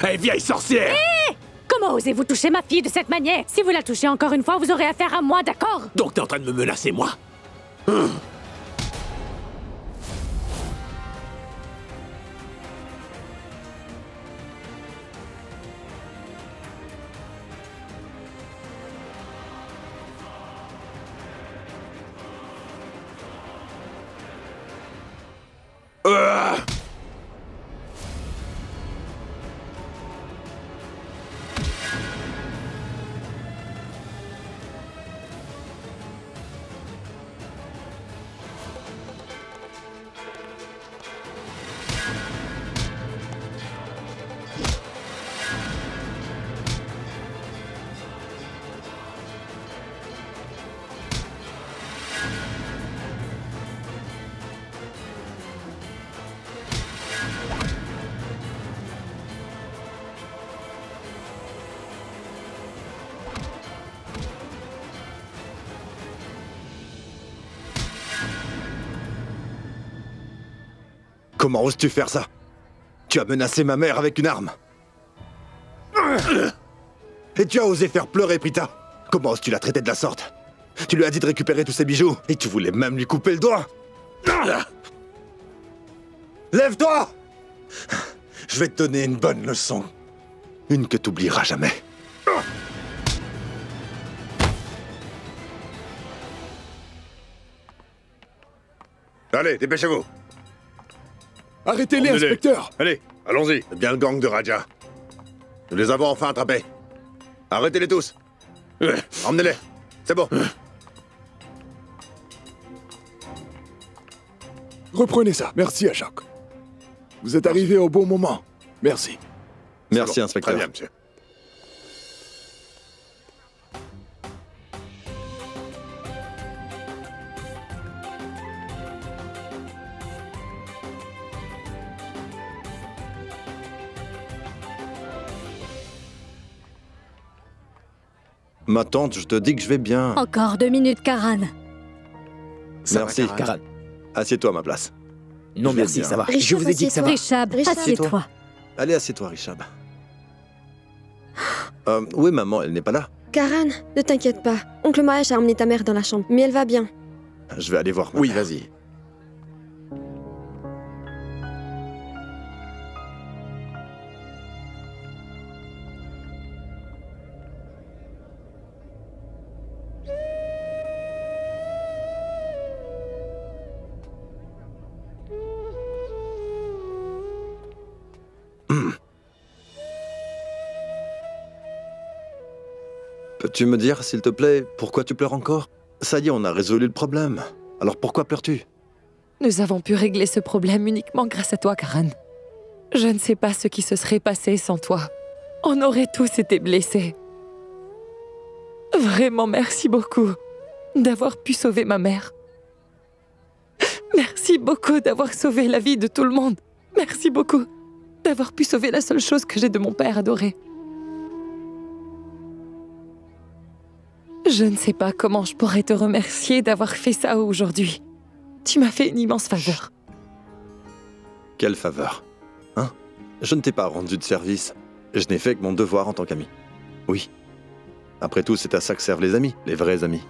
Hé, vieille sorcière! Hé! Comment osez-vous toucher ma fille de cette manière? Si vous la touchez encore une fois, vous aurez affaire à moi, d'accord? Donc t'es en train de me menacer, moi? Comment oses-tu faire ça? Tu as menacé ma mère avec une arme. Et tu as osé faire pleurer Prita. Comment oses-tu la traiter de la sorte? Tu lui as dit de récupérer tous ses bijoux, et tu voulais même lui couper le doigt. Lève-toi! Je vais te donner une bonne leçon. Une que t'oublieras jamais. Allez, dépêchez-vous. Arrêtez-les, Emmenez-les. inspecteur! Allez, allons-y. C'est bien le gang de Raja. Nous les avons enfin attrapés. Arrêtez-les tous. Emmenez-les. C'est bon. Reprenez ça. Merci, Ashok. Vous êtes arrivé au bon moment. Merci. Merci, Bon. inspecteur. Très bien, monsieur. Ma tante, je te dis que je vais bien. Encore 2 minutes, Karan. Merci. Karan. Assieds-toi à ma place. Non, Je vais merci, bien. ça va. Richard, Je vous ai dit que ça va. Richab, Richab. assieds-toi. Allez, assieds-toi, Richab. Oui, maman, elle n'est pas là. Karan, ne t'inquiète pas. Oncle Mahesh a emmené ta mère dans la chambre, mais elle va bien. Je vais aller voir ma Oui, mère. vas-y. Peux-tu me dire, s'il te plaît, pourquoi tu pleures encore? Ça y est, on a résolu le problème. Alors pourquoi pleures-tu? Nous avons pu régler ce problème uniquement grâce à toi, Karan. Je ne sais pas ce qui se serait passé sans toi. On aurait tous été blessés. Vraiment, merci beaucoup d'avoir pu sauver ma mère. Merci beaucoup d'avoir sauvé la vie de tout le monde. Merci beaucoup d'avoir pu sauver la seule chose que j'ai de mon père adoré. Je ne sais pas comment je pourrais te remercier d'avoir fait ça aujourd'hui. Tu m'as fait une immense faveur. Quelle faveur. Hein? Je ne t'ai pas rendu de service. Je n'ai fait que mon devoir en tant qu'ami. Oui. Après tout, c'est à ça que servent les amis, les vrais amis.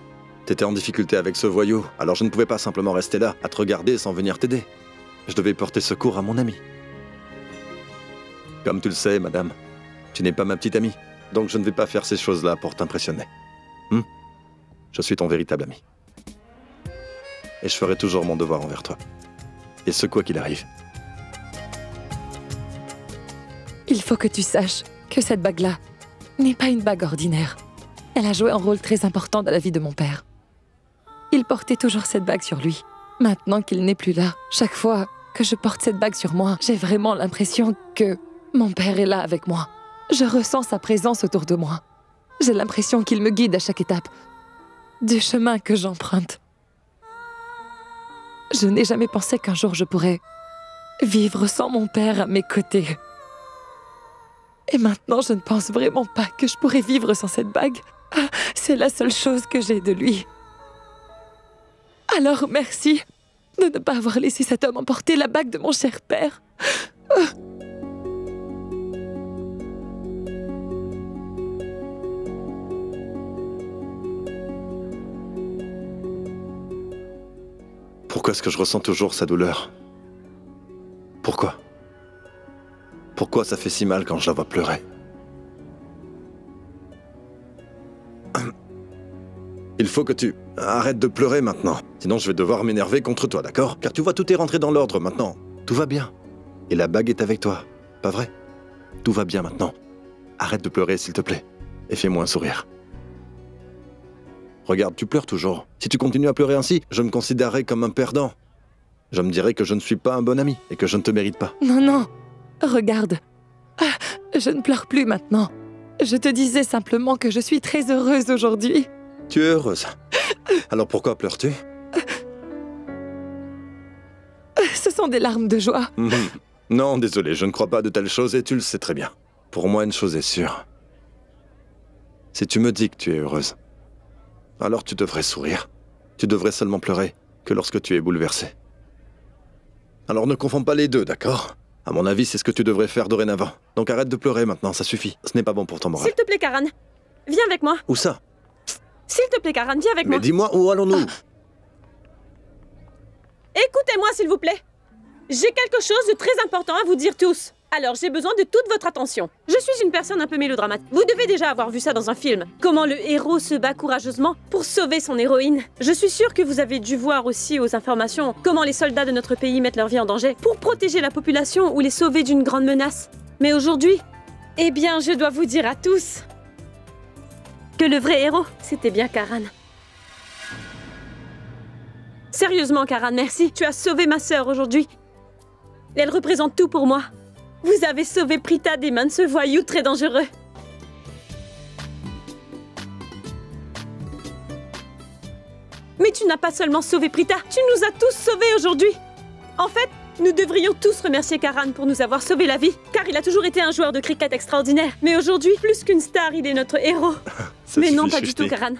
T'étais en difficulté avec ce voyou, alors je ne pouvais pas simplement rester là, à te regarder sans venir t'aider. Je devais porter secours à mon ami. Comme tu le sais, madame, tu n'es pas ma petite amie, donc je ne vais pas faire ces choses-là pour t'impressionner. Je suis ton véritable ami. Et je ferai toujours mon devoir envers toi. Et ce quoi qu'il arrive. Il faut que tu saches que cette bague-là n'est pas une bague ordinaire. Elle a joué un rôle très important dans la vie de mon père. Il portait toujours cette bague sur lui. Maintenant qu'il n'est plus là, chaque fois que je porte cette bague sur moi, j'ai vraiment l'impression que mon père est là avec moi. Je ressens sa présence autour de moi. J'ai l'impression qu'il me guide à chaque étape du chemin que j'emprunte. Je n'ai jamais pensé qu'un jour je pourrais vivre sans mon père à mes côtés. Et maintenant, je ne pense vraiment pas que je pourrais vivre sans cette bague. Ah, c'est la seule chose que j'ai de lui. Alors merci de ne pas avoir laissé cet homme emporter la bague de mon cher père. Pourquoi est-ce que je ressens toujours sa douleur? Pourquoi? Pourquoi ça fait si mal quand je la vois pleurer? Il faut que tu arrêtes de pleurer maintenant. Sinon je vais devoir m'énerver contre toi, d'accord? Car tu vois, tout est rentré dans l'ordre maintenant. Tout va bien. Et la bague est avec toi, pas vrai? Tout va bien maintenant. Arrête de pleurer, s'il te plaît. Et fais-moi un sourire. Regarde, tu pleures toujours. Si tu continues à pleurer ainsi, je me considérerai comme un perdant. Je me dirais que je ne suis pas un bon ami et que je ne te mérite pas. Non, non. Regarde. Ah, je ne pleure plus maintenant. Je te disais simplement que je suis très heureuse aujourd'hui. Tu es heureuse. Alors pourquoi pleures-tu? Ce sont des larmes de joie. Non, désolé, je ne crois pas de telles choses et tu le sais très bien. Pour moi, une chose est sûre. Si tu me dis que tu es heureuse, alors tu devrais sourire. Tu devrais seulement pleurer que lorsque tu es bouleversé. Alors ne confonds pas les deux, d'accord? À mon avis, c'est ce que tu devrais faire dorénavant. Donc arrête de pleurer maintenant, ça suffit. Ce n'est pas bon pour ton moral. S'il te plaît, Karan, viens avec moi. Où ça? S'il te plaît, Karan, viens avec moi. Mais dis-moi, où allons-nous? Écoutez-moi, s'il vous plaît. J'ai quelque chose de très important à vous dire tous. Alors, j'ai besoin de toute votre attention. Je suis une personne un peu mélodramatique. Vous devez déjà avoir vu ça dans un film. Comment le héros se bat courageusement pour sauver son héroïne. Je suis sûre que vous avez dû voir aussi aux informations comment les soldats de notre pays mettent leur vie en danger pour protéger la population ou les sauver d'une grande menace. Mais aujourd'hui, eh bien, je dois vous dire à tous que le vrai héros, c'était bien Karan. Sérieusement, Karan, merci. Tu as sauvé ma sœur aujourd'hui. Elle représente tout pour moi. Vous avez sauvé Prita des mains de ce voyou très dangereux. Mais tu n'as pas seulement sauvé Prita, tu nous as tous sauvés aujourd'hui. En fait, nous devrions tous remercier Karan pour nous avoir sauvé la vie, car il a toujours été un joueur de cricket extraordinaire. Mais aujourd'hui, plus qu'une star, il est notre héros. Mais non, pas du tout, Karan.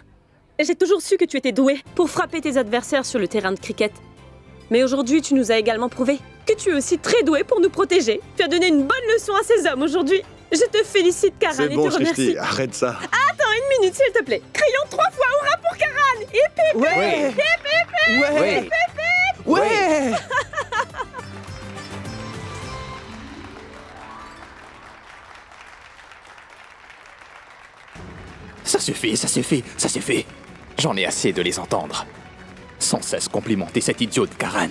J'ai toujours su que tu étais doué pour frapper tes adversaires sur le terrain de cricket. Mais aujourd'hui, tu nous as également prouvé que tu es aussi très doué pour nous protéger. Tu as donné une bonne leçon à ces hommes aujourd'hui. Je te félicite, Karan, et bon, te remercie. Shrishti, arrête ça. Attends une minute, s'il te plaît. Crions 3 fois hurrah pour Karan. Et Ouais. Ouais. Ouais. Ça suffit, ça suffit, ça suffit. J'en ai assez de les entendre. Sans cesse complimenter cet idiot de Karan.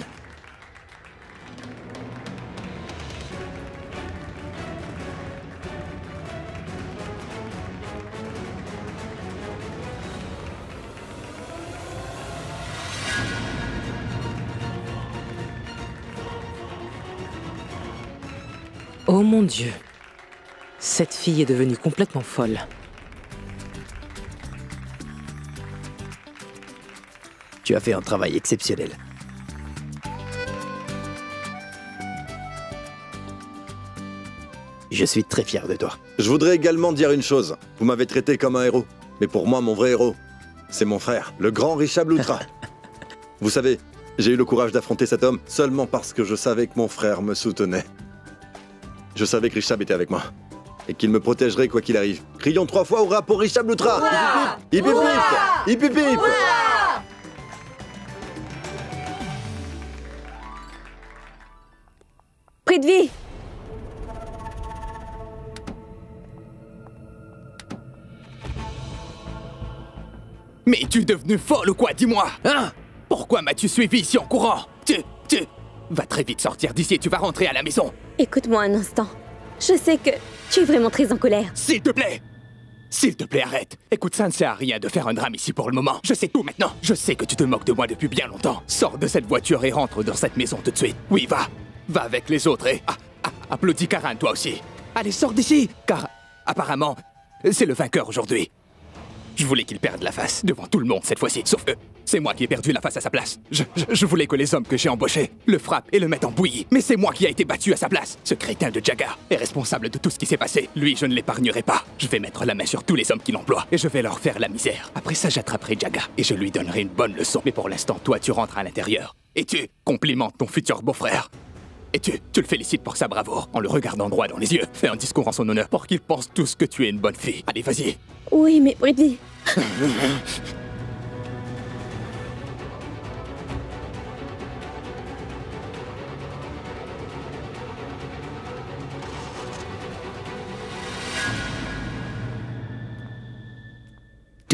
Oh mon Dieu. Cette fille est devenue complètement folle. Tu as fait un travail exceptionnel. Je suis très fier de toi. Je voudrais également dire une chose. Vous m'avez traité comme un héros. Mais pour moi, mon vrai héros, c'est mon frère, le grand Rishab Lutra. Vous savez, j'ai eu le courage d'affronter cet homme seulement parce que je savais que mon frère me soutenait. Je savais que Rishab était avec moi. Et qu'il me protégerait quoi qu'il arrive. Crions 3 fois hurrah pour Rishab Lutra! Hip hip hip! Hip hip hip! Prithvi. Mais tu es devenue folle ou quoi, dis-moi, hein? Pourquoi m'as-tu suivi ici en courant? Tu... Va très vite sortir d'ici et tu vas rentrer à la maison. Écoute-moi un instant. Je sais que tu es vraiment très en colère. S'il te plaît! S'il te plaît, arrête. Écoute, ça ne sert à rien de faire un drame ici pour le moment. Je sais tout maintenant. Je sais que tu te moques de moi depuis bien longtemps. Sors de cette voiture et rentre dans cette maison tout de suite. Oui, va. Va avec les autres et... applaudis Karan, toi aussi. Allez, sors d'ici, car apparemment, c'est le vainqueur aujourd'hui. Je voulais qu'il perde la face devant tout le monde cette fois-ci, sauf que c'est moi qui ai perdu la face à sa place. Je voulais que les hommes que j'ai embauchés le frappent et le mettent en bouillie, mais c'est moi qui ai été battu à sa place. Ce crétin de Jaggar est responsable de tout ce qui s'est passé. Lui, je ne l'épargnerai pas. Je vais mettre la main sur tous les hommes qui l'emploient et je vais leur faire la misère. Après ça, j'attraperai Jaggar et je lui donnerai une bonne leçon. Mais pour l'instant, toi, tu rentres à l'intérieur et tu complimentes ton futur beau-frère. Et tu le félicites pour sa bravoure, en le regardant droit dans les yeux. Fais un discours en son honneur pour qu'il pense tous que tu es une bonne fille. Allez, vas-y. Oui, mais Prithvi...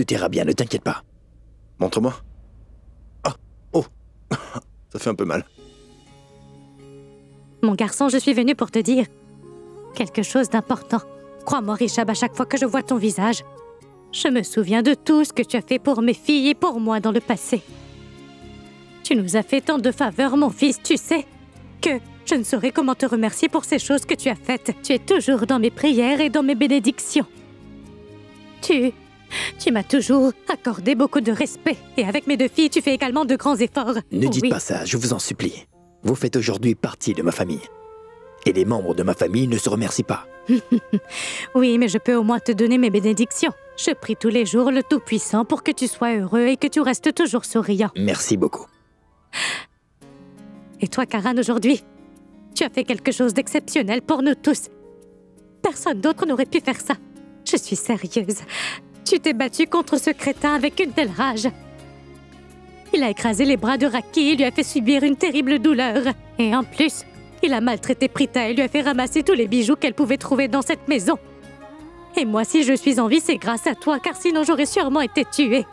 Tout ira bien, ne t'inquiète pas. Montre-moi. Ah, oh, ça fait un peu mal. Mon garçon, je suis venue pour te dire quelque chose d'important. Crois-moi, Richab, à chaque fois que je vois ton visage, je me souviens de tout ce que tu as fait pour mes filles et pour moi dans le passé. Tu nous as fait tant de faveurs, mon fils, tu sais, que je ne saurais comment te remercier pour ces choses que tu as faites. Tu es toujours dans mes prières et dans mes bénédictions. Tu m'as toujours accordé beaucoup de respect. Et avec mes 2 filles, tu fais également de grands efforts. Ne dites Oui. pas ça, je vous en supplie. Vous faites aujourd'hui partie de ma famille. Et les membres de ma famille ne se remercient pas. Oui, mais je peux au moins te donner mes bénédictions. Je prie tous les jours le Tout-Puissant pour que tu sois heureux et que tu restes toujours souriant. Merci beaucoup. Et toi, Karan, aujourd'hui, tu as fait quelque chose d'exceptionnel pour nous tous. Personne d'autre n'aurait pu faire ça. Je suis sérieuse. Tu t'es battu contre ce crétin avec une telle rage. Il a écrasé les bras de Raki et lui a fait subir une terrible douleur. Et en plus, il a maltraité Prita et lui a fait ramasser tous les bijoux qu'elle pouvait trouver dans cette maison. Et moi, si je suis en vie, c'est grâce à toi, car sinon j'aurais sûrement été tuée.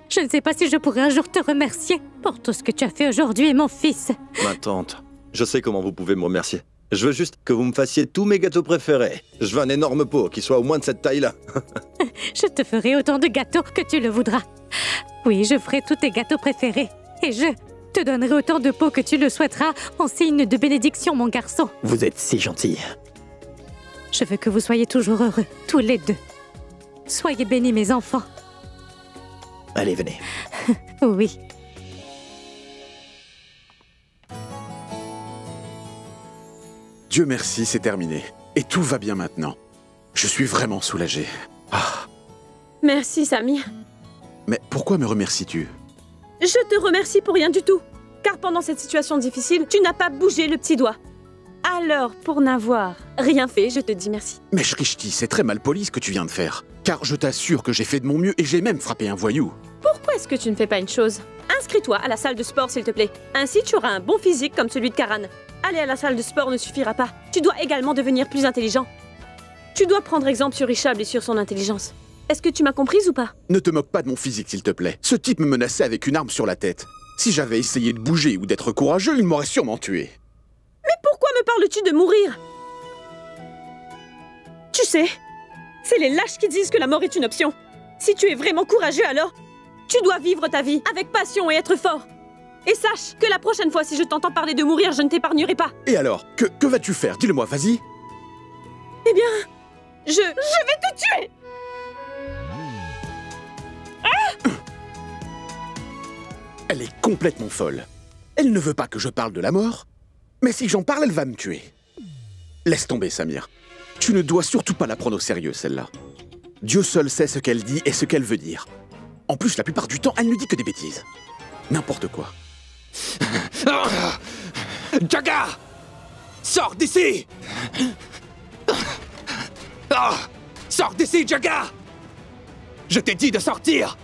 Je ne sais pas si je pourrais un jour te remercier pour tout ce que tu as fait aujourd'hui, mon fils. Ma tante, je sais comment vous pouvez me remercier. Je veux juste que vous me fassiez tous mes gâteaux préférés. Je veux un énorme pot qui soit au moins de cette taille-là. Je te ferai autant de gâteaux que tu le voudras. Oui, je ferai tous tes gâteaux préférés. Et je te donnerai autant de pots que tu le souhaiteras en signe de bénédiction, mon garçon. Vous êtes si gentil. Je veux que vous soyez toujours heureux, tous les 2. Soyez bénis, mes enfants. Allez, venez. Oui. Dieu merci, c'est terminé. Et tout va bien maintenant. Je suis vraiment soulagé. Ah. Merci, Samir. Mais pourquoi me remercies-tu? Je te remercie pour rien du tout. Car pendant cette situation difficile, tu n'as pas bougé le petit doigt. Alors, pour n'avoir rien fait, je te dis merci. Mais Shrishti, c'est très mal poli ce que tu viens de faire. Car je t'assure que j'ai fait de mon mieux et j'ai même frappé un voyou. Pourquoi est-ce que tu ne fais pas une chose? Inscris-toi à la salle de sport, s'il te plaît. Ainsi, tu auras un bon physique comme celui de Karan. Aller à la salle de sport ne suffira pas. Tu dois également devenir plus intelligent. Tu dois prendre exemple sur Richab et sur son intelligence. Est-ce que tu m'as comprise ou pas? Ne te moque pas de mon physique, s'il te plaît. Ce type me menaçait avec une arme sur la tête. Si j'avais essayé de bouger ou d'être courageux, il m'aurait sûrement tué. Mais pourquoi me parles-tu de mourir? Tu sais, c'est les lâches qui disent que la mort est une option. Si tu es vraiment courageux, alors, tu dois vivre ta vie avec passion et être fort. Et sache que la prochaine fois, si je t'entends parler de mourir, je ne t'épargnerai pas. Et alors, que vas-tu faire? Dis-le-moi, vas-y. Eh bien, je vais te tuer! Elle est complètement folle. Elle ne veut pas que je parle de la mort, mais si j'en parle, elle va me tuer. Laisse tomber, Samir. Tu ne dois surtout pas la prendre au sérieux, celle-là. Dieu seul sait ce qu'elle dit et ce qu'elle veut dire. En plus, la plupart du temps, elle ne dit que des bêtises. N'importe quoi. Jaga! Sors d'ici! Sors d'ici, Jaga! Je t'ai dit de sortir!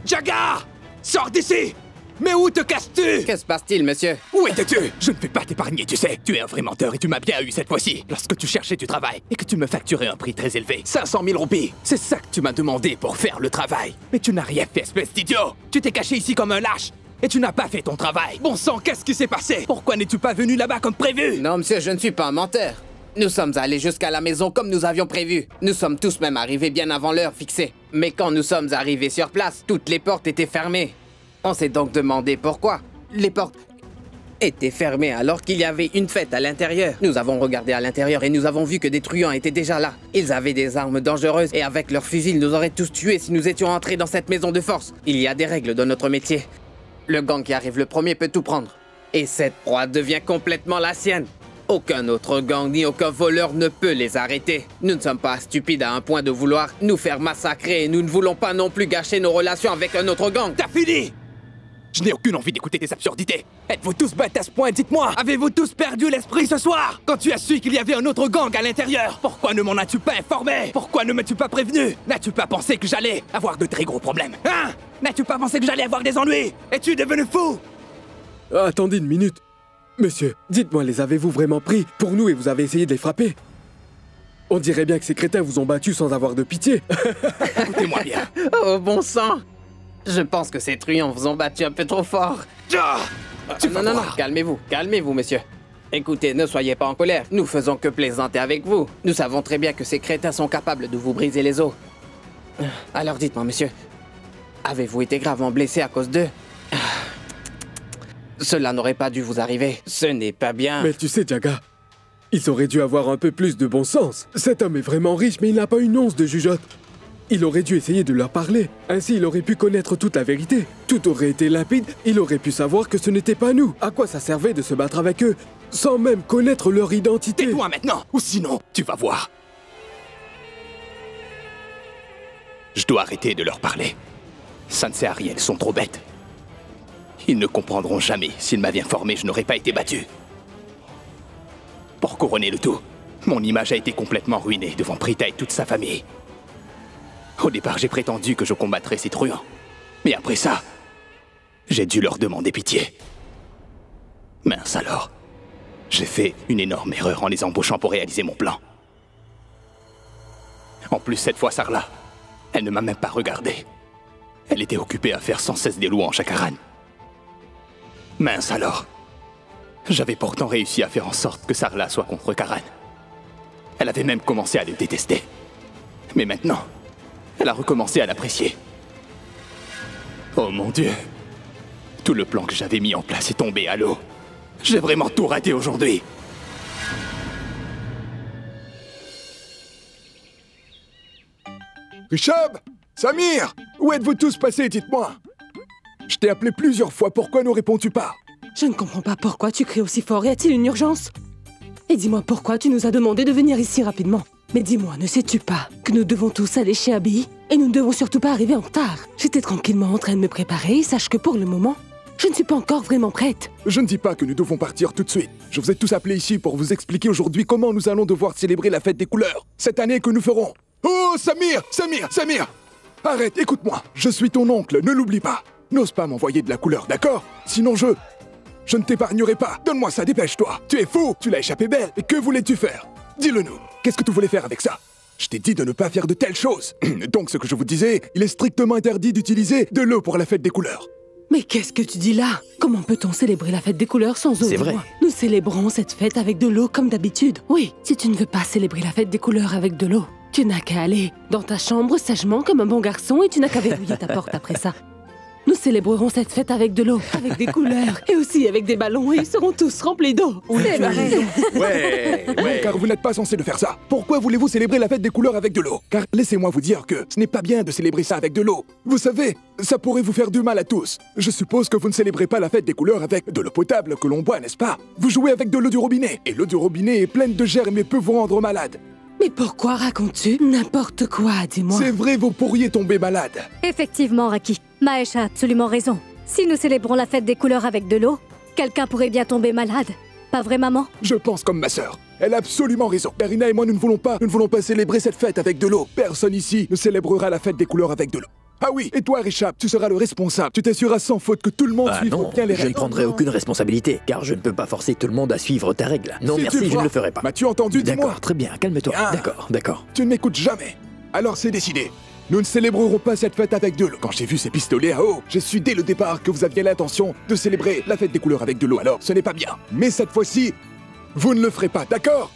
Jaga! Sors d'ici! Mais où te casses-tu? Que se passe-t-il, monsieur? Où étais-tu? Je ne vais pas t'épargner, tu sais. Tu es un vrai menteur et tu m'as bien eu cette fois-ci. Lorsque tu cherchais du travail et que tu me facturais un prix très élevé. 500 000 roupies. C'est ça que tu m'as demandé pour faire le travail. Mais tu n'as rien fait, espèce d'idiot. Tu t'es caché ici comme un lâche. Et tu n'as pas fait ton travail. Bon sang, qu'est-ce qui s'est passé? Pourquoi n'es-tu pas venu là-bas comme prévu? Non, monsieur, je ne suis pas un menteur. Nous sommes allés jusqu'à la maison comme nous avions prévu. Nous sommes tous même arrivés bien avant l'heure fixée. Mais quand nous sommes arrivés sur place, toutes les portes étaient fermées. On s'est donc demandé pourquoi. Les portes étaient fermées alors qu'il y avait une fête à l'intérieur. Nous avons regardé à l'intérieur et nous avons vu que des truands étaient déjà là. Ils avaient des armes dangereuses et avec leurs fusils, ils nous auraient tous tués si nous étions entrés dans cette maison de force. Il y a des règles dans notre métier. Le gang qui arrive le premier peut tout prendre. Et cette proie devient complètement la sienne. Aucun autre gang ni aucun voleur ne peut les arrêter. Nous ne sommes pas stupides à un point de vouloir nous faire massacrer et nous ne voulons pas non plus gâcher nos relations avec un autre gang. T'as fini! Je n'ai aucune envie d'écouter tes absurdités. Êtes-vous tous bêtes à ce point, dites-moi? Avez-vous tous perdu l'esprit ce soir? Quand tu as su qu'il y avait un autre gang à l'intérieur, pourquoi ne m'en as-tu pas informé? Pourquoi ne m'as-tu pas prévenu? N'as-tu pas pensé que j'allais avoir de très gros problèmes? Hein? N'as-tu pas pensé que j'allais avoir des ennuis? Es-tu devenu fou? Attendez une minute. Monsieur, dites-moi, les avez-vous vraiment pris pour nous et vous avez essayé de les frapper? On dirait bien que ces crétins vous ont battu sans avoir de pitié. Écoutez-moi bien. Oh, bon sang! Je pense que ces truands vous ont battu un peu trop fort. Non, calmez-vous, monsieur. Écoutez, ne soyez pas en colère. Nous faisons que plaisanter avec vous. Nous savons très bien que ces crétins sont capables de vous briser les os. Alors dites-moi, monsieur, avez-vous été gravement blessé à cause d'eux? Cela n'aurait pas dû vous arriver. Ce n'est pas bien. Mais tu sais, Jaga, ils auraient dû avoir un peu plus de bon sens. Cet homme est vraiment riche, mais il n'a pas une once de jugeote. Il aurait dû essayer de leur parler. Ainsi, il aurait pu connaître toute la vérité. Tout aurait été limpide. Il aurait pu savoir que ce n'était pas nous. À quoi ça servait de se battre avec eux, sans même connaître leur identité? Tais-toi maintenant, ou sinon, tu vas voir. Je dois arrêter de leur parler. Ça ne sert à rien, ils sont trop bêtes. Ils ne comprendront jamais. S'ils m'avaient informé, je n'aurais pas été battu. Pour couronner le tout, mon image a été complètement ruinée devant Prita et toute sa famille. Au départ, j'ai prétendu que je combattrais ces truands. Mais après ça, j'ai dû leur demander pitié. Mince alors. J'ai fait une énorme erreur en les embauchant pour réaliser mon plan. En plus, cette fois, Sarla, elle ne m'a même pas regardé. Elle était occupée à faire sans cesse des louanges à Karan. Mince alors. J'avais pourtant réussi à faire en sorte que Sarla soit contre Karan. Elle avait même commencé à le détester. Mais maintenant, elle a recommencé à l'apprécier. Oh mon Dieu. Tout le plan que j'avais mis en place est tombé à l'eau. J'ai vraiment tout raté aujourd'hui. Rishab, Samir, où êtes-vous tous passés, dites-moi? Je t'ai appelé plusieurs fois, pourquoi ne réponds-tu pas? Je ne comprends pas pourquoi tu cries aussi fort. Y a-t-il une urgence? Et dis-moi pourquoi tu nous as demandé de venir ici rapidement. Mais dis-moi, ne sais-tu pas que nous devons tous aller chez Abby? Et nous ne devons surtout pas arriver en retard. J'étais tranquillement en train de me préparer et sache que pour le moment, je ne suis pas encore vraiment prête. Je ne dis pas que nous devons partir tout de suite. Je vous ai tous appelés ici pour vous expliquer aujourd'hui comment nous allons devoir célébrer la fête des couleurs. Cette année que nous ferons. Oh, Samir! Arrête, écoute-moi. Je suis ton oncle, ne l'oublie pas. N'ose pas m'envoyer de la couleur, d'accord? Sinon je ne t'épargnerai pas. Donne-moi ça, dépêche-toi. Tu es fou, tu l'as échappé belle. Et que voulais-tu faire? Dis-le-nous. Qu'est-ce que tu voulais faire avec ça? Je t'ai dit de ne pas faire de telles choses. Donc ce que je vous disais, il est strictement interdit d'utiliser de l'eau pour la fête des couleurs. Mais qu'est-ce que tu dis là? Comment peut-on célébrer la fête des couleurs sans eau? C'est vrai. Nous célébrons cette fête avec de l'eau comme d'habitude. Oui, si tu ne veux pas célébrer la fête des couleurs avec de l'eau, tu n'as qu'à aller dans ta chambre sagement comme un bon garçon et tu n'as qu'à verrouiller ta porte après ça. Nous célébrerons cette fête avec de l'eau, avec des couleurs et aussi avec des ballons et ils seront tous remplis d'eau. C'est vrai. Ouais, car vous n'êtes pas censé de faire ça. Pourquoi voulez-vous célébrer la fête des couleurs avec de l'eau? Car laissez-moi vous dire que ce n'est pas bien de célébrer ça avec de l'eau. Vous savez, ça pourrait vous faire du mal à tous. Je suppose que vous ne célébrez pas la fête des couleurs avec de l'eau potable que l'on boit, n'est-ce pas? Vous jouez avec de l'eau du robinet. Et l'eau du robinet est pleine de germes et peut vous rendre malade. Mais pourquoi racontes-tu n'importe quoi, dis-moi? C'est vrai, vous pourriez tomber malade. Effectivement, Raki. Mahesh a absolument raison. Si nous célébrons la fête des couleurs avec de l'eau, quelqu'un pourrait bien tomber malade. Pas vrai, maman? Je pense comme ma sœur. Elle a absolument raison. Karina et moi, nous ne voulons pas célébrer cette fête avec de l'eau. Personne ici ne célébrera la fête des couleurs avec de l'eau. Ah oui, et toi, Rishab, tu seras le responsable. Tu t'assureras sans faute que tout le monde suive bien les règles. Je ne prendrai aucune responsabilité, car je ne peux pas forcer tout le monde à suivre ta règle. Non, Si merci, tu je vois. ne le ferai pas. M'as-tu entendu, dis-moi? D'accord, très bien, calme-toi. Ah. D'accord. Tu ne m'écoutes jamais. Alors c'est décidé. Nous ne célébrerons pas cette fête avec de l'eau. Quand j'ai vu ces pistolets à eau, j'ai su dès le départ que vous aviez l'intention de célébrer la fête des couleurs avec de l'eau. Alors, ce n'est pas bien. Mais cette fois-ci, vous ne le ferez pas, d'accord?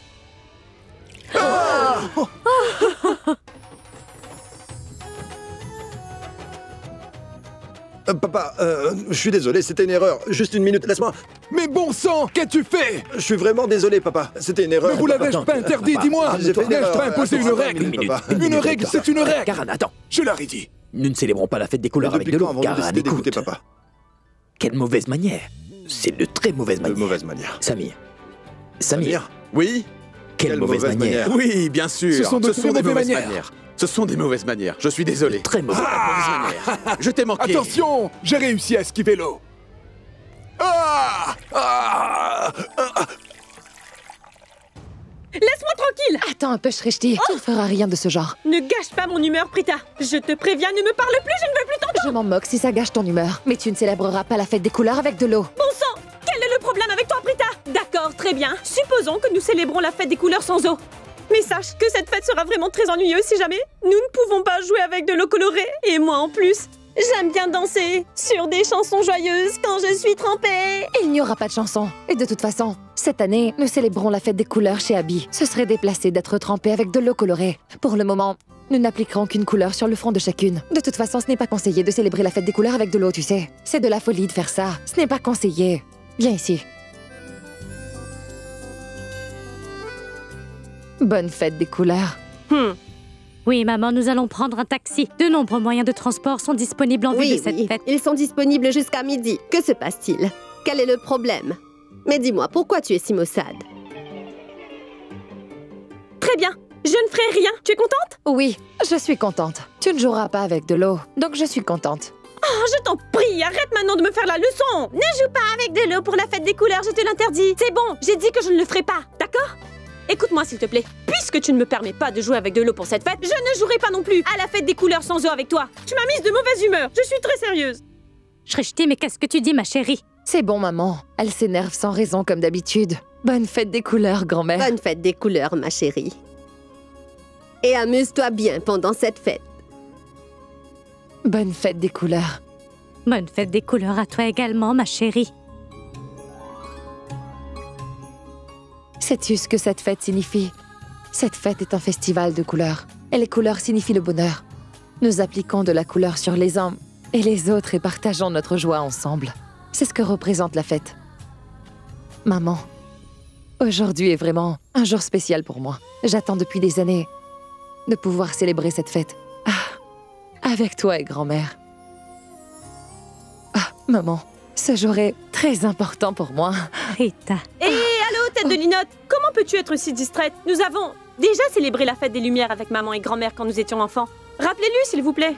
Papa, je suis désolé, c'était une erreur. Juste une minute, laisse-moi. Mais bon sang, qu'as-tu fait? Je suis vraiment désolé, papa. C'était une erreur. Mais vous l'avez-je pas interdit, dis-moi? J'ai fait une N'ai-je erreur. pas imposé une Attends, règle? papa. Une règle, c'est une règle. Karan, attends. Je leur ai dit. Nous ne célébrons pas la fête des couleurs avec de l'eau. Avant de Karan, décider d'écouter écoute. papa. Quelle mauvaise manière. C'est de très mauvaise manière. De mauvaise manière. Samir. Oui? Quelle mauvaise manière. Oui, bien sûr. Ce sont de très des mauvaises mauvaises manières. manières. Ce sont des mauvaises manières. Je suis désolé. Très mauvaise manière. Je t'ai manqué. Attention, j'ai réussi à esquiver l'eau. Laisse-moi tranquille! Attends un peu, Shrishti. Tu ne feras rien de ce genre. Ne gâche pas mon humeur, Prita. Je te préviens, ne me parle plus, je ne veux plus t'entendre. Je m'en moque si ça gâche ton humeur. Mais tu ne célébreras pas la fête des couleurs avec de l'eau. Bon sang, quel est le problème avec toi, Prita? D'accord, très bien. Supposons que nous célébrons la fête des couleurs sans eau. Mais sache que cette fête sera vraiment très ennuyeuse si jamais nous ne pouvons pas jouer avec de l'eau colorée. Et moi en plus, j'aime bien danser sur des chansons joyeuses quand je suis trempée. Il n'y aura pas de chanson. Et de toute façon, cette année, nous célébrons la fête des couleurs chez Abby. Ce serait déplacé d'être trempé avec de l'eau colorée. Pour le moment, nous n'appliquerons qu'une couleur sur le front de chacune. De toute façon, ce n'est pas conseillé de célébrer la fête des couleurs avec de l'eau, tu sais. C'est de la folie de faire ça. Ce n'est pas conseillé. Viens ici. Bonne fête des couleurs. Oui, maman, nous allons prendre un taxi. De nombreux moyens de transport sont disponibles en vue de cette fête. Ils sont disponibles jusqu'à midi. Que se passe-t-il? Quel est le problème? Mais dis-moi, pourquoi tu es si maussade? Très bien. Je ne ferai rien. Tu es contente? Oui, je suis contente. Tu ne joueras pas avec de l'eau, donc je suis contente. Oh, je t'en prie, arrête maintenant de me faire la leçon. Ne joue pas avec de l'eau pour la fête des couleurs, je te l'interdis. C'est bon, j'ai dit que je ne le ferai pas, d'accord? Écoute-moi s'il te plaît. Puisque tu ne me permets pas de jouer avec de l'eau pour cette fête, je ne jouerai pas non plus à la fête des couleurs sans eau avec toi. Tu m'as mise de mauvaise humeur. Je suis très sérieuse. Shrishti, mais qu'est-ce que tu dis, ma chérie? C'est bon, maman. Elle s'énerve sans raison comme d'habitude. Bonne fête des couleurs, grand-mère. Bonne fête des couleurs, ma chérie. Et amuse-toi bien pendant cette fête. Bonne fête des couleurs. Bonne fête des couleurs à toi également, ma chérie. Sais-tu ce que cette fête signifie? Cette fête est un festival de couleurs. Et les couleurs signifient le bonheur. Nous appliquons de la couleur sur les uns et les autres et partageons notre joie ensemble. C'est ce que représente la fête. Maman, aujourd'hui est vraiment un jour spécial pour moi. J'attends depuis des années de pouvoir célébrer cette fête. Avec toi et grand-mère. Maman, ce jour est très important pour moi. Rita. Hé, allô, tête de linotte. Comment peux-tu être si distraite? Nous avons déjà célébré la fête des Lumières avec maman et grand-mère quand nous étions enfants. Rappelez-lui, s'il vous plaît.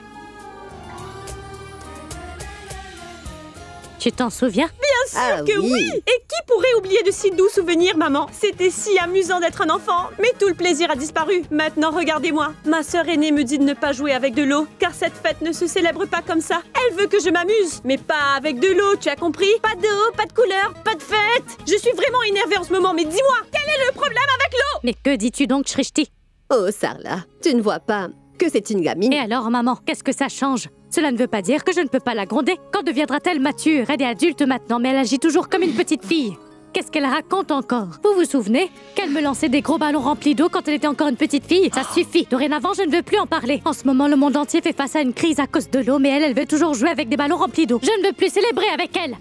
Tu t'en souviens? Bien sûr que oui. Et qui pourrait oublier de si doux souvenirs, maman? C'était si amusant d'être un enfant. Mais tout le plaisir a disparu. Maintenant, regardez-moi. Ma sœur aînée me dit de ne pas jouer avec de l'eau, car cette fête ne se célèbre pas comme ça. Elle veut que je m'amuse, mais pas avec de l'eau, tu as compris? Pas d'eau, pas de couleur, pas de fête. Je suis vraiment énervée en ce moment, mais dis-moi, quel est le problème avec l'eau? Mais que dis-tu donc, Shrishti? Oh, Sarla, tu ne vois pas que c'est une gamine? Et alors, maman, qu'est-ce que ça change? Cela ne veut pas dire que je ne peux pas la gronder. Quand deviendra-t-elle mature? Elle est adulte maintenant, mais elle agit toujours comme une petite fille. Qu'est-ce qu'elle raconte encore? Vous vous souvenez qu'elle me lançait des gros ballons remplis d'eau quand elle était encore une petite fille? Ça suffit. Dorénavant, je ne veux plus en parler. En ce moment, le monde entier fait face à une crise à cause de l'eau, mais elle veut toujours jouer avec des ballons remplis d'eau. Je ne veux plus célébrer avec elle.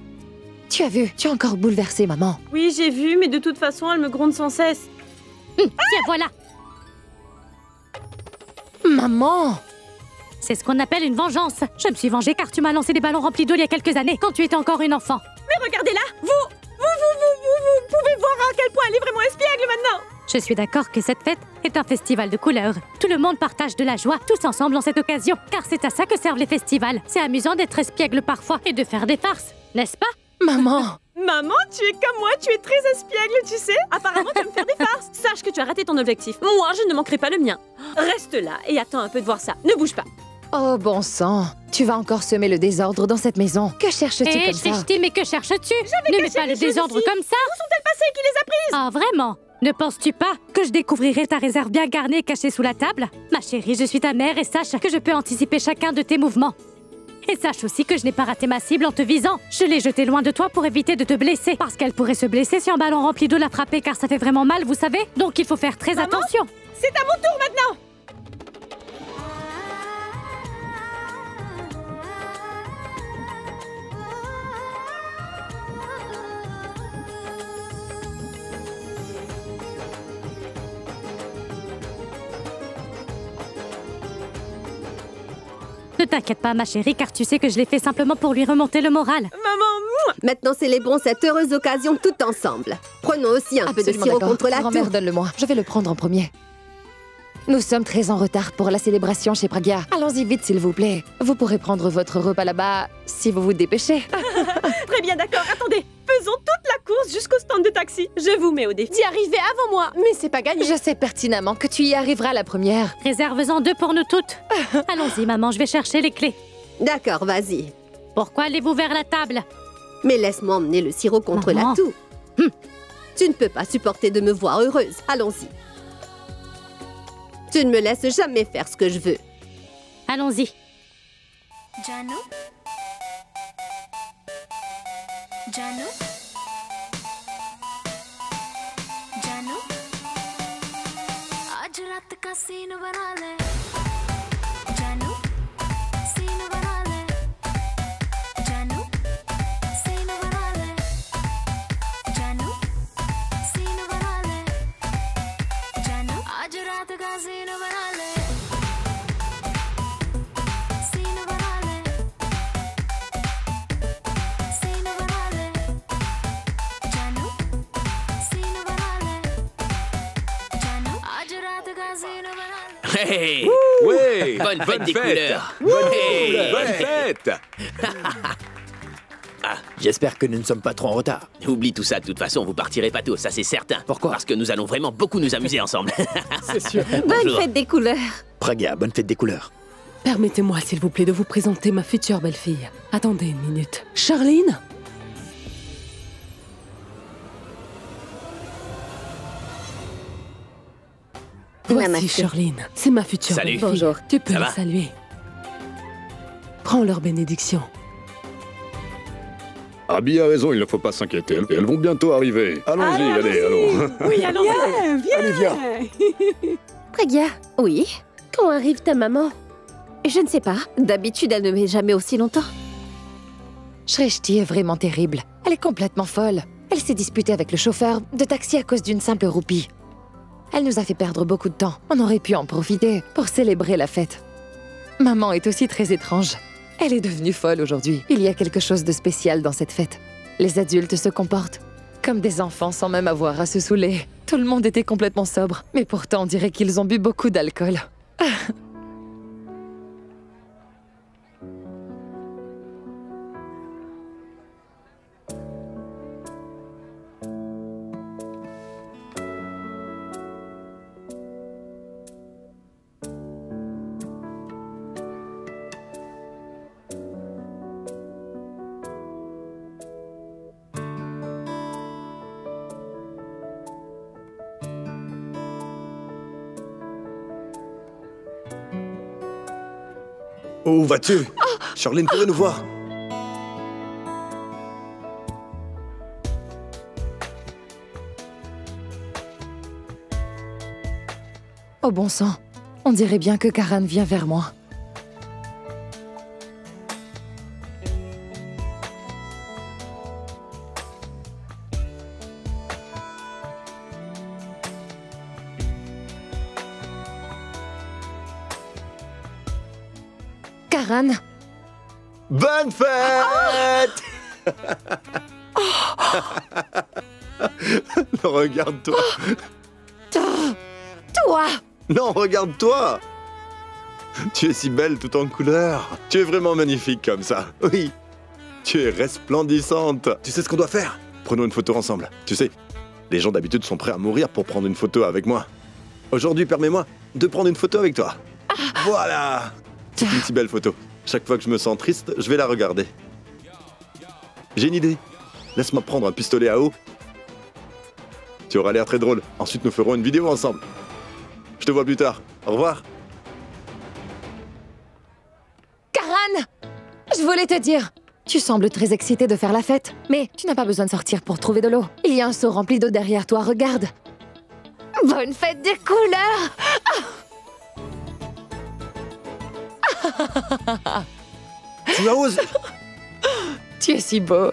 Tu as vu? Tu es encore bouleversée, maman. Oui, j'ai vu, mais de toute façon, elle me gronde sans cesse. Tiens, voilà. Maman! C'est ce qu'on appelle une vengeance. Je me suis vengée car tu m'as lancé des ballons remplis d'eau il y a quelques années, quand tu étais encore une enfant. Mais regardez là, vous pouvez voir à quel point elle est vraiment espiègle maintenant. Je suis d'accord que cette fête est un festival de couleurs. Tout le monde partage de la joie, tous ensemble en cette occasion, car c'est à ça que servent les festivals. C'est amusant d'être espiègle parfois et de faire des farces, n'est-ce pas? Maman! Maman, tu es comme moi, tu es très espiègle, tu sais. Apparemment, tu aimes faire des farces. Sache que tu as raté ton objectif. Moi, je ne manquerai pas le mien. Reste là et attends un peu de voir ça. Ne bouge pas. Oh, bon sang! Tu vas encore semer le désordre dans cette maison. Que cherches-tu comme ça? Shrishti, mais que cherches-tu? Ne mets pas le désordre comme ça. Où sont-elles passées? Qui les a prises? Ah, vraiment? Ne penses-tu pas que je découvrirai ta réserve bien garnie cachée sous la table? Ma chérie, je suis ta mère et sache que je peux anticiper chacun de tes mouvements. Et sache aussi que je n'ai pas raté ma cible en te visant. Je l'ai jetée loin de toi pour éviter de te blesser. Parce qu'elle pourrait se blesser si un ballon rempli d'eau la frappait, car ça fait vraiment mal, vous savez? Donc il faut faire très attention. C'est à mon tour maintenant. Ne t'inquiète pas, ma chérie, car tu sais que je l'ai fait simplement pour lui remonter le moral. Maman, maintenant célébrons cette heureuse occasion tout ensemble. Prenons aussi un peu de sirop contre la toux. Grand-mère, donne-le-moi. Je vais le prendre en premier. Nous sommes très en retard pour la célébration chez Pragya. Allons-y vite, s'il vous plaît. Vous pourrez prendre votre repas là-bas si vous vous dépêchez. Très bien, d'accord. Attendez, faisons toute la course jusqu'au stand de taxi. Je vous mets au défi d'y arriver avant moi, mais c'est pas gagné. Je sais pertinemment que tu y arriveras la première. Réserve-en 2 pour nous toutes. Allons-y, maman, je vais chercher les clés. D'accord, vas-y. Pourquoi allez-vous vers la table? Mais laisse-moi emmener le sirop contre la toux. Tu ne peux pas supporter de me voir heureuse. Allons-y. Tu ne me laisses jamais faire ce que je veux. Allons-y. Janu? Janu? Janu? आज रात का सीन बना ले जानू सीन बना ले जानू सीन बना ले जानू सीन बना ले जानू आज रात का सीन बना ले सीन बना ले सीन बना ले जानू सीन बना ले जानू आज रात का सीन बना ले Hey! Ouais! Bonne fête des couleurs! Bonne fête! J'espère que nous ne sommes pas trop en retard. Oublie tout ça, de toute façon, vous partirez pas tôt, ça c'est certain. Pourquoi? Parce que nous allons vraiment beaucoup nous amuser ensemble. C'est sûr. Bonne fête des couleurs. Praga, bonne fête des couleurs. Permettez-moi, s'il vous plaît, de vous présenter ma future belle-fille. Attendez une minute. Charline? Voici Namaste. Charline. C'est ma future Salut. belle-fille. Bonjour. Tu peux Ça les va? saluer. Prends leur bénédiction. Abby a raison, il ne faut pas s'inquiéter. Elles vont bientôt arriver. Allons-y, allez, allons. Oui, allons-y. Viens. Allez, viens. Praga, oui? Quand arrive ta maman? Je ne sais pas. D'habitude, elle ne met jamais aussi longtemps. Shrishti est vraiment terrible. Elle est complètement folle. Elle s'est disputée avec le chauffeur de taxi à cause d'une simple roupie. Elle nous a fait perdre beaucoup de temps. On aurait pu en profiter pour célébrer la fête. Maman est aussi très étrange. Elle est devenue folle aujourd'hui. Il y a quelque chose de spécial dans cette fête. Les adultes se comportent comme des enfants sans même avoir à se saouler. Tout le monde était complètement sobre, mais pourtant on dirait qu'ils ont bu beaucoup d'alcool. Où vas-tu? Charline pourrait nous voir. Oh bon sang, on dirait bien que Karan vient vers moi. Karan, Bonne fête! Regarde-toi. toi! Non, regarde-toi. Tu es si belle tout en couleurs. Tu es vraiment magnifique comme ça. Oui. Tu es resplendissante. Tu sais ce qu'on doit faire? Prenons une photo ensemble. Tu sais, les gens d'habitude sont prêts à mourir pour prendre une photo avec moi. Aujourd'hui, permets-moi de prendre une photo avec toi. Voilà. C'est une si belle photo. Chaque fois que je me sens triste, je vais la regarder. J'ai une idée. Laisse-moi prendre un pistolet à eau. Tu auras l'air très drôle. Ensuite, nous ferons une vidéo ensemble. Je te vois plus tard. Au revoir. Karan! Je voulais te dire, tu sembles très excité de faire la fête, mais tu n'as pas besoin de sortir pour trouver de l'eau. Il y a un seau rempli d'eau derrière toi, regarde. Bonne fête des couleurs! Tu as osé. Tu es si beau.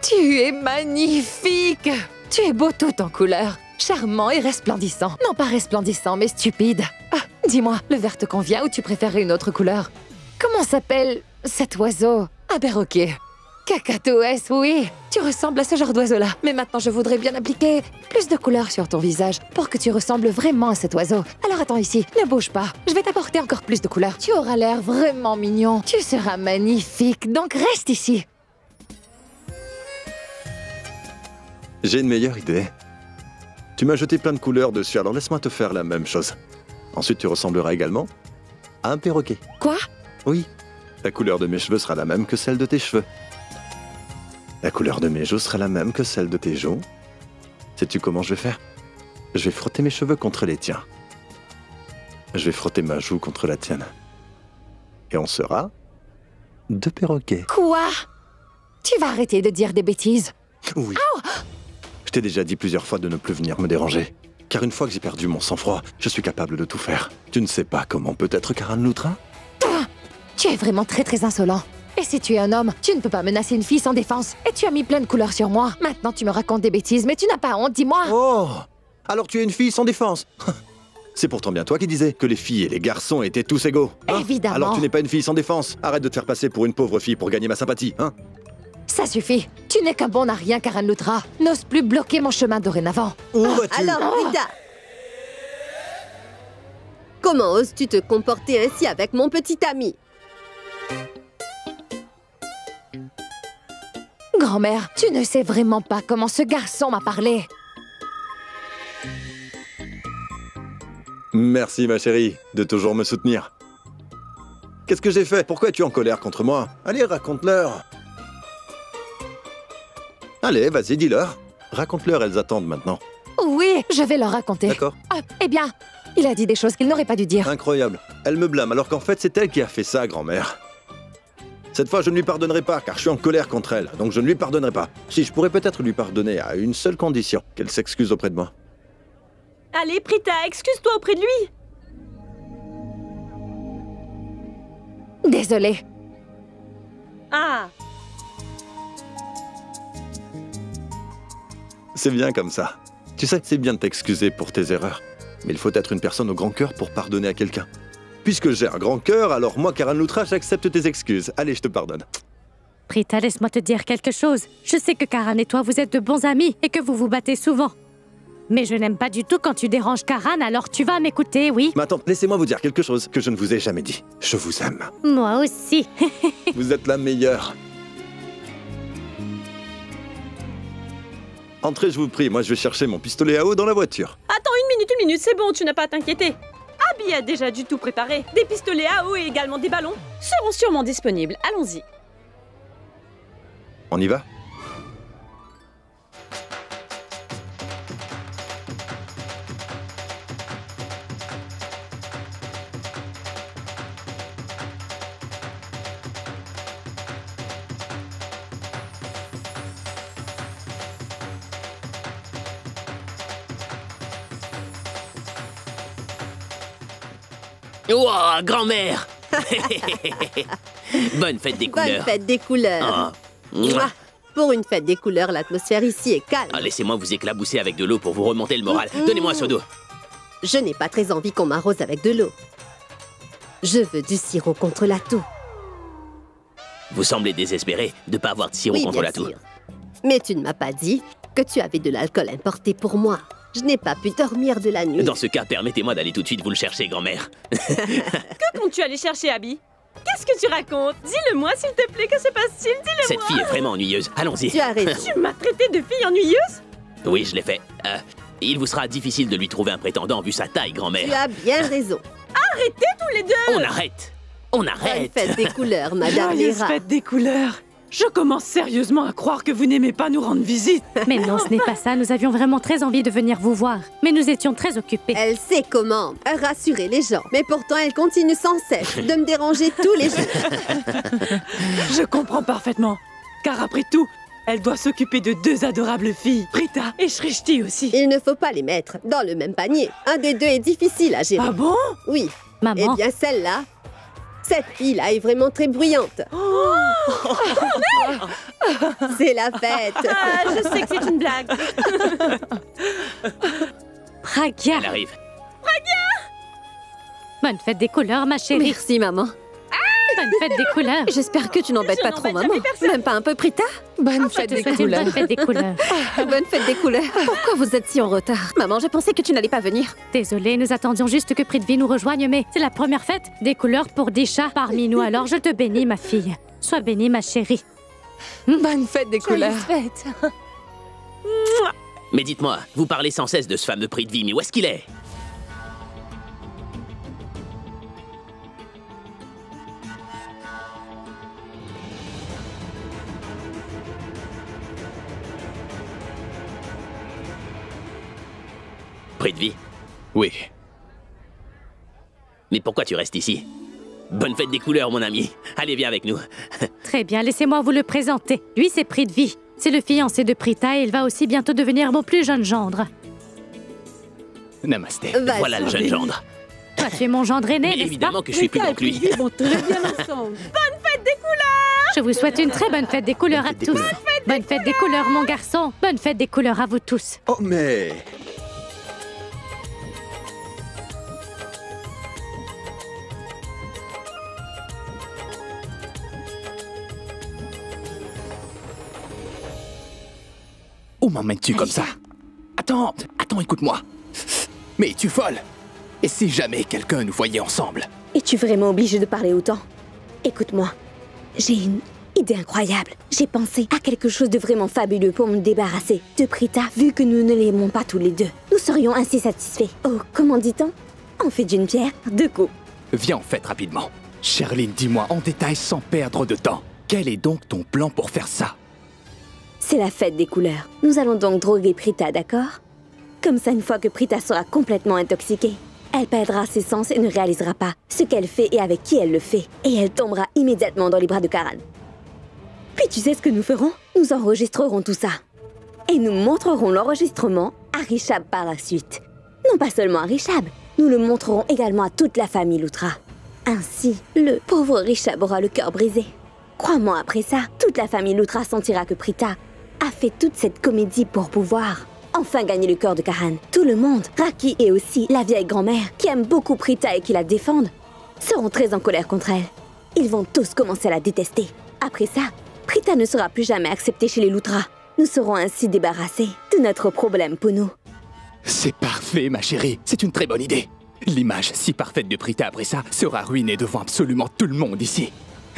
Tu es magnifique. Tu es beau tout en couleurs. Charmant et resplendissant. Non pas resplendissant, mais stupide. Ah, dis-moi, le vert te convient ou tu préférais une autre couleur? Comment s'appelle cet oiseau? Un perroquet. Cacatoès, oui. Tu ressembles à ce genre d'oiseau-là. Mais maintenant, je voudrais bien appliquer plus de couleurs sur ton visage pour que tu ressembles vraiment à cet oiseau. Alors attends ici, ne bouge pas. Je vais t'apporter encore plus de couleurs. Tu auras l'air vraiment mignon. Tu seras magnifique, donc reste ici. J'ai une meilleure idée. Tu m'as jeté plein de couleurs dessus, alors laisse-moi te faire la même chose. Ensuite, tu ressembleras également à un perroquet. Quoi? Oui. La couleur de mes cheveux sera la même que celle de tes cheveux. La couleur de mes joues sera la même que celle de tes joues. Sais-tu comment je vais faire? Je vais frotter mes cheveux contre les tiens. Je vais frotter ma joue contre la tienne. Et on sera 2 perroquets. Quoi? Tu vas arrêter de dire des bêtises. Oui. Je t'ai déjà dit plusieurs fois de ne plus venir me déranger. Car une fois que j'ai perdu mon sang-froid, je suis capable de tout faire. Tu ne sais pas comment peut être Karan Lutra? Tu es vraiment très insolent. Et si tu es un homme, tu ne peux pas menacer une fille sans défense. Et tu as mis plein de couleurs sur moi. Maintenant, tu me racontes des bêtises, mais tu n'as pas honte, dis-moi. Oh! Alors tu es une fille sans défense. C'est pourtant bien toi qui disais que les filles et les garçons étaient tous égaux. Hein? Évidemment. Alors tu n'es pas une fille sans défense. Arrête de te faire passer pour une pauvre fille pour gagner ma sympathie, hein? Ça suffit. Tu n'es qu'un bon à rien, Karan Lutra. N'ose plus bloquer mon chemin dorénavant. Où vas-tu? Alors, Prita, comment oses-tu te comporter ainsi avec mon petit ami? Grand-mère, tu ne sais vraiment pas comment ce garçon m'a parlé. Merci ma chérie, de toujours me soutenir. Qu'est-ce que j'ai fait? Pourquoi es-tu en colère contre moi? Allez, raconte-leur. Allez, vas-y, dis-leur. Raconte-leur, elles attendent maintenant. Oui, je vais leur raconter. D'accord. Eh bien, il a dit des choses qu'il n'aurait pas dû dire. Incroyable. Elle me blâme alors qu'en fait c'est elle qui a fait ça, grand-mère. Cette fois je ne lui pardonnerai pas car je suis en colère contre elle, donc je ne lui pardonnerai pas. Si, je pourrais peut-être lui pardonner à une seule condition, qu'elle s'excuse auprès de moi. Allez, Prita, excuse-toi auprès de lui. Désolée. Ah, C'est bien comme ça. Tu sais, c'est bien de t'excuser pour tes erreurs. Mais il faut être une personne au grand cœur pour pardonner à quelqu'un. Puisque j'ai un grand cœur, alors moi, Karan Lutra, j'accepte tes excuses. Allez, je te pardonne. Prita, laisse-moi te dire quelque chose. Je sais que Karan et toi, vous êtes de bons amis et que vous vous battez souvent. Mais je n'aime pas du tout quand tu déranges Karan, alors tu vas m'écouter, oui? Mais attends, laissez-moi vous dire quelque chose que je ne vous ai jamais dit. Je vous aime. Moi aussi. Vous êtes la meilleure. Entrez, je vous prie. Moi, je vais chercher mon pistolet à eau dans la voiture. attends une minute, c'est bon, tu n'as pas à t'inquiéter. Abby a déjà du tout préparé. Des pistolets à eau et également des ballons seront sûrement disponibles. Allons-y. On y va? Ouah, grand-mère. Bonne fête des Bonne couleurs. fête des couleurs. Oh. Mouah. Mouah. Pour une fête des couleurs, l'atmosphère ici est calme. Ah, laissez-moi vous éclabousser avec de l'eau pour vous remonter le moral. Donnez-moi un seau d'eau. Je n'ai pas très envie qu'on m'arrose avec de l'eau. Je veux du sirop contre la toux. Vous semblez désespéré de ne pas avoir de sirop Oui, contre bien la toux. sûr. Mais tu ne m'as pas dit que tu avais de l'alcool importé pour moi. Je n'ai pas pu dormir de la nuit. Dans ce cas, permettez-moi d'aller tout de suite vous le chercher, grand-mère. Que comptes-tu aller chercher, Abby? Qu'est-ce que tu racontes? Dis-le-moi, s'il te plaît, que se passe-t-il? Dis-le-moi. Cette fille est vraiment ennuyeuse. Allons-y. Tu as raison. Tu m'as traité de fille ennuyeuse? Oui, je l'ai fait. Il vous sera difficile de lui trouver un prétendant vu sa taille, grand-mère. Tu as bien raison. Arrêtez tous les deux! On arrête. On Bonne arrête. fête des couleurs, Madame Joyeuse Vera. fête des couleurs. Je commence sérieusement à croire que vous n'aimez pas nous rendre visite. Mais non, ce n'est pas ça. Nous avions vraiment très envie de venir vous voir. Mais nous étions très occupés. Elle sait comment rassurer les gens. Mais pourtant, elle continue sans cesse de me déranger tous les jours. Je comprends parfaitement. Car après tout, elle doit s'occuper de 2 adorables filles, Prita et Shrishti aussi. Il ne faut pas les mettre dans le même panier. Un des deux est difficile à gérer. Ah bon? Oui. Maman. Eh bien, celle-là, cette fille-là est vraiment très bruyante. C'est la fête. Ah, je sais que c'est une blague. Pragya. Elle arrive. Bonne fête des couleurs, ma chérie. Merci, maman. Bonne fête des couleurs. J'espère que tu n'embêtes Je pas trop, n'embête maman. jamais personne. Même pas un peu, Prita? Bonne Je te souhaite une bonne fête des couleurs. Bonne fête des couleurs. Pourquoi vous êtes si en retard? Maman, je pensais que tu n'allais pas venir. Désolée, nous attendions juste que Prithvi nous rejoigne, mais c'est la première fête des couleurs pour des chats parmi nous, alors je te bénis, ma fille. Sois bénie, ma chérie. Bonne fête des couleurs. Fête. Mais dites-moi, vous parlez sans cesse de ce fameux prix de vie, mais où est-ce qu'il est? Prix de vie? Oui. Mais pourquoi tu restes ici? Bonne fête des couleurs, mon ami. Allez, viens avec nous. Très bien, laissez-moi vous le présenter. Lui, c'est Prithvi. C'est le fiancé de Prita et il va aussi bientôt devenir mon plus jeune gendre. Namasté. Voilà le jeune gendre. Toi, tu es mon gendre aîné, Mais n'est-ce évidemment pas? que je suis plus grand que lui. Ils vont très bien ensemble. Bonne fête des couleurs! Je vous souhaite une très bonne fête des couleurs à tous. Bonne fête des couleurs, mon garçon. Bonne fête des couleurs à vous tous. Oh, mais... Où m'emmènes-tu comme ça? Attends, écoute-moi. Mais es-tu folle? Et si jamais quelqu'un nous voyait ensemble? Es-tu vraiment obligé de parler autant? Écoute-moi, j'ai une idée incroyable. J'ai pensé à quelque chose de vraiment fabuleux pour me débarrasser de Prita, vu que nous ne l'aimons pas tous les deux. Nous serions ainsi satisfaits. Oh, comment dit-on? On fait d'une pierre deux coups. Viens en fait rapidement. Sherline, dis-moi en détail sans perdre de temps. Quel est donc ton plan pour faire ça? C'est la fête des couleurs. Nous allons donc droguer Prita, d'accord? Comme ça, une fois que Prita sera complètement intoxiquée, elle perdra ses sens et ne réalisera pas ce qu'elle fait et avec qui elle le fait. Et elle tombera immédiatement dans les bras de Karan. Puis tu sais ce que nous ferons? Nous enregistrerons tout ça. Et nous montrerons l'enregistrement à Rishab par la suite. Non pas seulement à Rishab, nous le montrerons également à toute la famille Loutra. Ainsi, le pauvre Rishab aura le cœur brisé. Crois-moi, après ça, toute la famille Loutra sentira que Prita a fait toute cette comédie pour pouvoir enfin gagner le cœur de Karan. Tout le monde, Raki et aussi la vieille grand-mère, qui aime beaucoup Prita et qui la défendent, seront très en colère contre elle. Ils vont tous commencer à la détester. Après ça, Prita ne sera plus jamais acceptée chez les Loutra. Nous serons ainsi débarrassés de notre problème pour nous. C'est parfait, ma chérie. C'est une très bonne idée. L'image si parfaite de Prita après ça sera ruinée devant absolument tout le monde ici.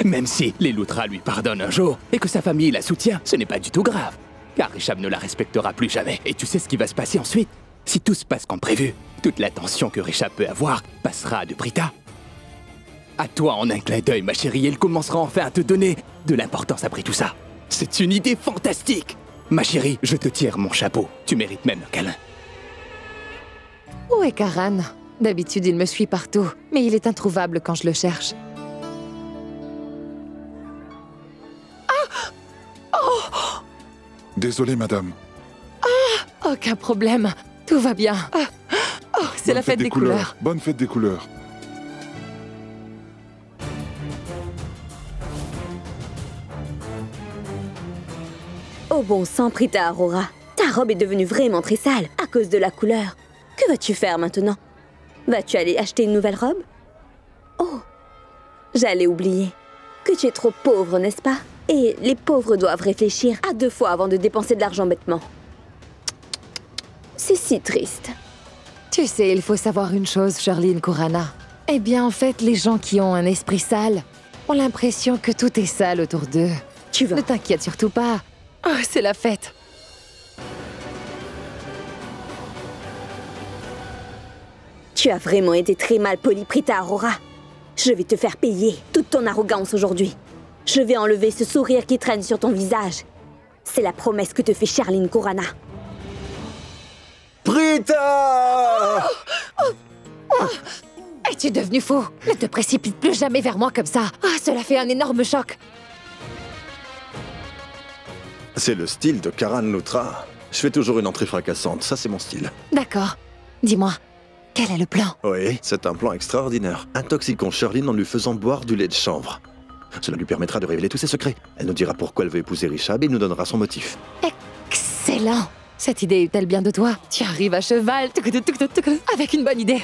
Même si les Loutra lui pardonnent un jour et que sa famille la soutient, ce n'est pas du tout grave. Car Rishab ne la respectera plus jamais. Et tu sais ce qui va se passer ensuite? Si tout se passe comme prévu, toute l'attention que Rishab peut avoir passera de Prita. À toi en un clin d'œil, ma chérie, elle commencera enfin à te donner de l'importance après tout ça. C'est une idée fantastique. Ma chérie, je te tire mon chapeau. Tu mérites même un câlin. Où est Karan? D'habitude, il me suit partout, mais il est introuvable quand je le cherche. Désolé, madame. Aucun problème. Tout va bien. C'est la fête des couleurs. Bonne fête des couleurs. Oh bon sang, Prita Aurora. Ta robe est devenue vraiment très sale à cause de la couleur. Que vas-tu faire maintenant? Vas-tu aller acheter une nouvelle robe? Oh, j'allais oublier que tu es trop pauvre, n'est-ce pas? Et les pauvres doivent réfléchir à 2 fois avant de dépenser de l'argent bêtement. C'est si triste. Tu sais, il faut savoir une chose, Sherline Kurana. Eh bien, en fait, les gens qui ont un esprit sale ont l'impression que tout est sale autour d'eux. Tu vas. Ne t'inquiète surtout pas. Oh, c'est la fête. Tu as vraiment été très mal poli, Prita Aurora. Je vais te faire payer toute ton arrogance aujourd'hui. Je vais enlever ce sourire qui traîne sur ton visage. C'est la promesse que te fait Sherline Kurana. Prita! Es-tu devenu fou? Ne te précipite plus jamais vers moi comme ça. Cela fait un énorme choc. C'est le style de Karan Loutra. Je fais toujours une entrée fracassante, ça c'est mon style. D'accord. Dis-moi, quel est le plan? Oui, c'est un plan extraordinaire. Intoxiquons Sherline en lui faisant boire du lait de chanvre. Cela lui permettra de révéler tous ses secrets. Elle nous dira pourquoi elle veut épouser Rishab et nous donnera son motif. Excellent. Cette idée est-elle bien de toi? Tu arrives à cheval, avec une bonne idée.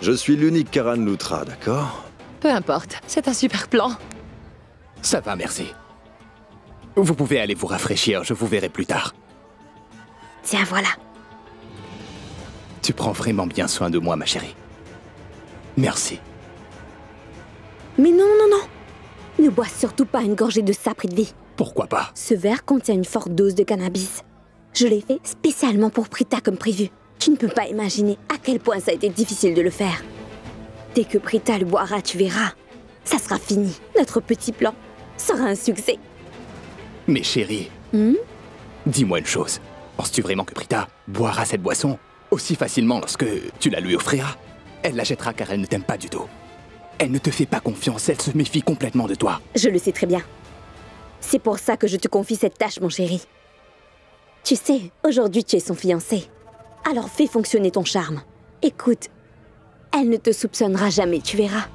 Je suis l'unique Karan Loutra, d'accord? Peu importe, c'est un super plan. Ça va, merci. Vous pouvez aller vous rafraîchir, je vous verrai plus tard. Tiens, voilà. Tu prends vraiment bien soin de moi, ma chérie. Merci. Mais non, non, non. Ne bois surtout pas une gorgée de ça, Prithvi. Pourquoi pas? Ce verre contient une forte dose de cannabis. Je l'ai fait spécialement pour Prita comme prévu. Tu ne peux pas imaginer à quel point ça a été difficile de le faire. Dès que Prita le boira, tu verras. Ça sera fini. Notre petit plan sera un succès. Mais chérie, dis-moi une chose. Penses-tu vraiment que Prita boira cette boisson aussi facilement lorsque tu la lui offriras? Elle la jettera car elle ne t'aime pas du tout. Elle ne te fait pas confiance, elle se méfie complètement de toi. Je le sais très bien. C'est pour ça que je te confie cette tâche, mon chéri. Tu sais, aujourd'hui tu es son fiancé. Alors fais fonctionner ton charme. Écoute, elle ne te soupçonnera jamais, tu verras.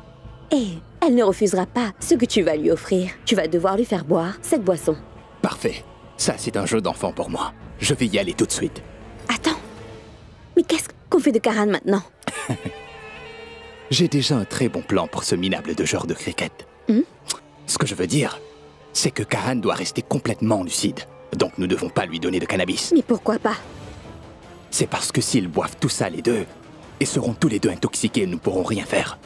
Et elle ne refusera pas ce que tu vas lui offrir. Tu vas devoir lui faire boire cette boisson. Parfait. Ça, c'est un jeu d'enfant pour moi. Je vais y aller tout de suite. Attends. Mais qu'est-ce qu'on fait de Karan maintenant? J'ai déjà un très bon plan pour ce minable de joueur de cricket. Ce que je veux dire, c'est que Karan doit rester complètement lucide. Donc nous ne devons pas lui donner de cannabis. Mais pourquoi pas? C'est parce que s'ils boivent tout ça les deux, ils seront tous les deux intoxiqués et nous ne pourrons rien faire.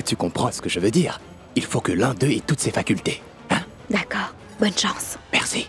Tu comprends ce que je veux dire? Il faut que l'un d'eux ait toutes ses facultés. Hein? D'accord. Bonne chance. Merci.